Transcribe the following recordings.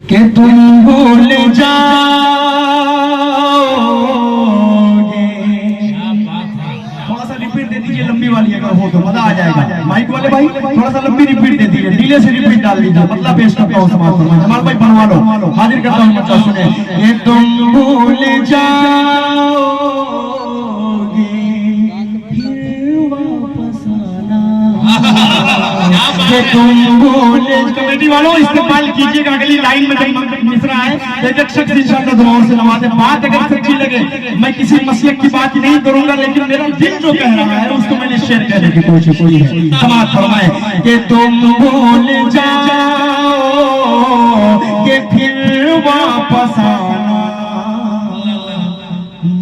कि तुम भूल जाओगे। थोड़ा सा रिपीट दे दीजिए लंबी वाली, अगर हो तो मजा आ जाएगा। माइक वाले भाई थोड़ा सा लंबी रिपीट दे दीजिए, डीले से रिपीट डाल दीजिए, मतलब पेश करता हूँ समाज फरमाए। जमाल भाई बनवा लो, हाजिर करता हूँ, मतलब सुने। ये तुम भूल जाओगे फिर वापस आना, ये तुम भूल। कमेटी वालों इस्तेमाल कीजिएगा, अगली लाइन में जब मिसरा है एक शख्स इंशाअल्लाह दुआओं से नवाजे। बात अगर सच्ची लगे, मैं किसी मसलक की बात नहीं करूंगा, लेकिन मेरा दिल जो कह रहा है उसको मैंने शेयर करने की कोशिश की है। समाज फरमाए कि तुम भूल जाओ कि फिर वापस आना,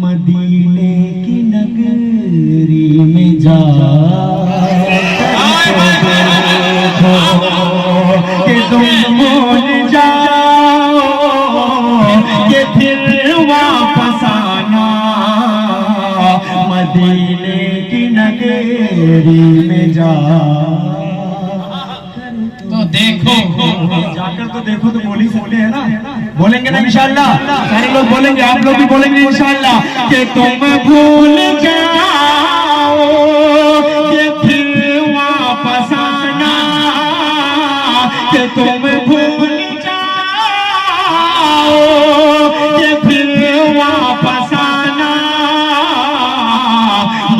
मदीने की नगरी में जा कि तुम भूल जाओ कि फिर वापस आना, मदीने की नगरी में जा। तो देखो, जाकर तो देखो, तो बोल ही सकते हैं ना, बोलेंगे ना इंशाअल्लाह, सारे लोग बोलेंगे, आप लोग भी बोलेंगे इंशाअल्लाह कि तुम भूल जाओ कि फिर वापस आना, कि तुम भूल जाओ कि फिर वापस आना,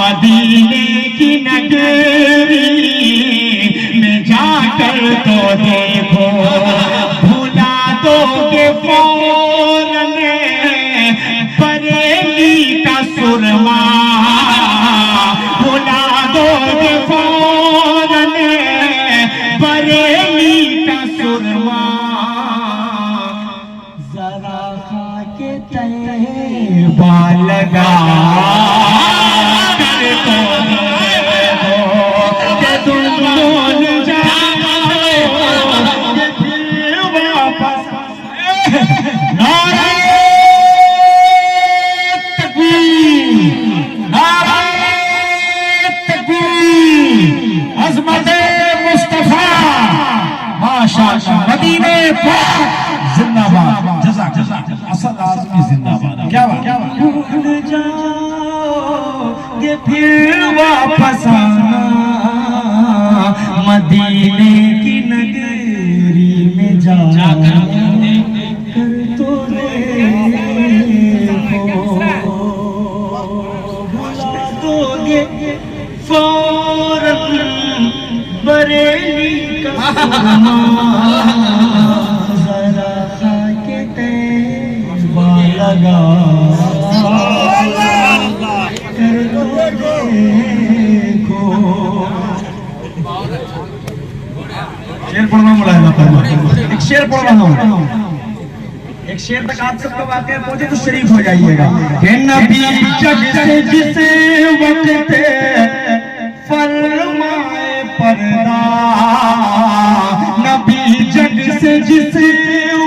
मदीने की नगरी में जाकर तो देखो, भुला दोगे फौरन बरेली का सुरमा, भुला दोगे फौरन बरेली का सुरमा, जरा खा के तैबा लगा कर तो देखो कि तुम भूल जाओ कि फिर वापस। नारे तकबीर, नारे तकबीर, अज़मत मुस्तफा माशाअल्लाह, मदीने पाक जिंदाबाद, जज़ाक असल आज़मी जिंदाबाद। क्या बात, क्या बात। भूल जाओ कि फिर वापस आना, मदीने की नगरी में जाकर तो देखो, भुला दोगे फौरन बरेली का सुरमा, जरा खा के तैबा लगा कर तो देखो। शेर पढ़ रहा हूँ, एक शेर पढ़ रहा हूँ, एक शेर तक आप सबका वाकई पहुंचे तो शरीफ हो जाइएगा। कि नबी जग से जिसे वक्त फरमाए पर्दा, नबी जग से जिसे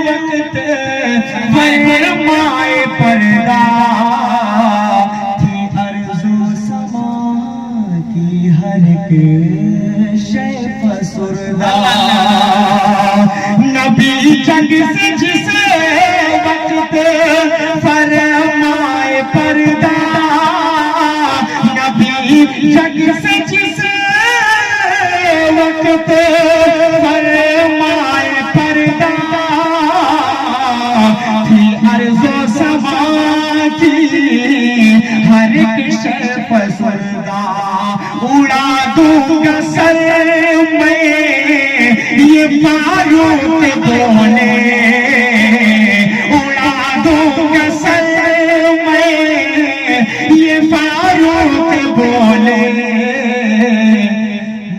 वक्त फरमाए पर्दा, थी अर्ज़ो समा की हर एक शय फसुरदा, नबी जग से जिसे वक्त फरमाए पर्दा, नबी जग से जिसे वक्त फरमाए पर्दा, थी अर्ज़ो समा की हर एक शय फसुरदा, उड़ा दूंगा सर में ये बारूद बोले, उड़ा दूंगा सर में ये बारूद बोले,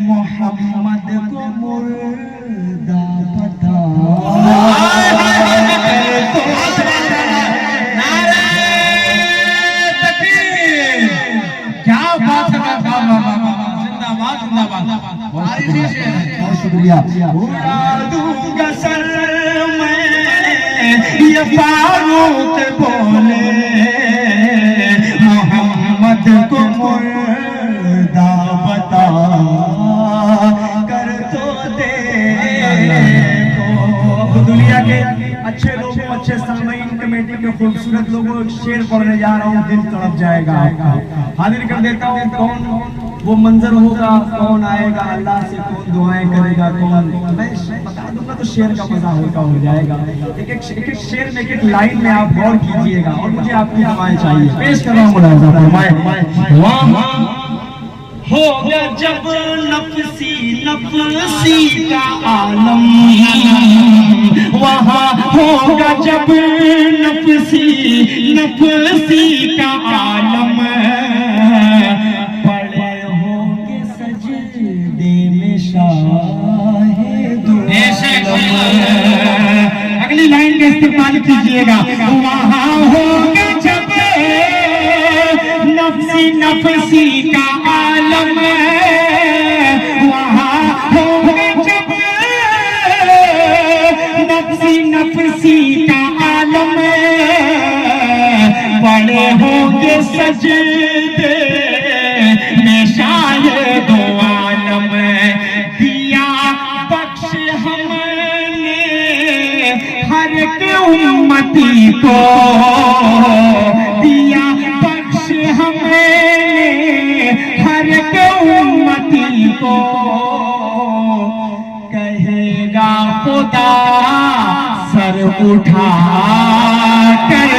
मोहम्मद को मुर्दा बता। क्या बात है, जिंदाबाद जिंदाबाद, बहुत शुक्रिया। उड़ा दूंगा सर में ये फारूक बोले, मोहम्मद को मुर्दा बता कर तो देखो। दुनिया के अच्छे लोगों, अच्छे सामईन कमेटी के खूबसूरत लोगों, एक शेर पढ़ने जा रहा हूँ, दिल तड़प जाएगा आपका। हाजिर कर देता हूँ कौन वो मंजर होगा, कौन आएगा अल्लाह से, कौन दुआएं करेगा, कौन, मैं बता दूंगा तो शेर का मजा हल्का हो जाएगा। एक एक शेर में, एक एक लाइन में आप गौर कीजिएगा और मुझे आपकी दुआएं चाहिए। पेश कर रहा हूँ मुलाहिजा फरमाए। वहाँ होगा जब नफसी नफसी का आलम, वहाँ होगा जब नफसी नफसी का आलम, पड़े होंगे सजदे में शाहे दो। अगली लाइन का इस्तेमाल कीजिएगा। वहाँ होगा जब नफसी नफसी का आलम, वहाँ होगा जब नफसी नफसी का आलम, बड़े होंगे सजदे में शाये दो आलम। दिया बख्श हमने हर एक उम्मती को, दिया बख्श हमने हर एक उम्मती को, कहेगा खुदा सर उठा कर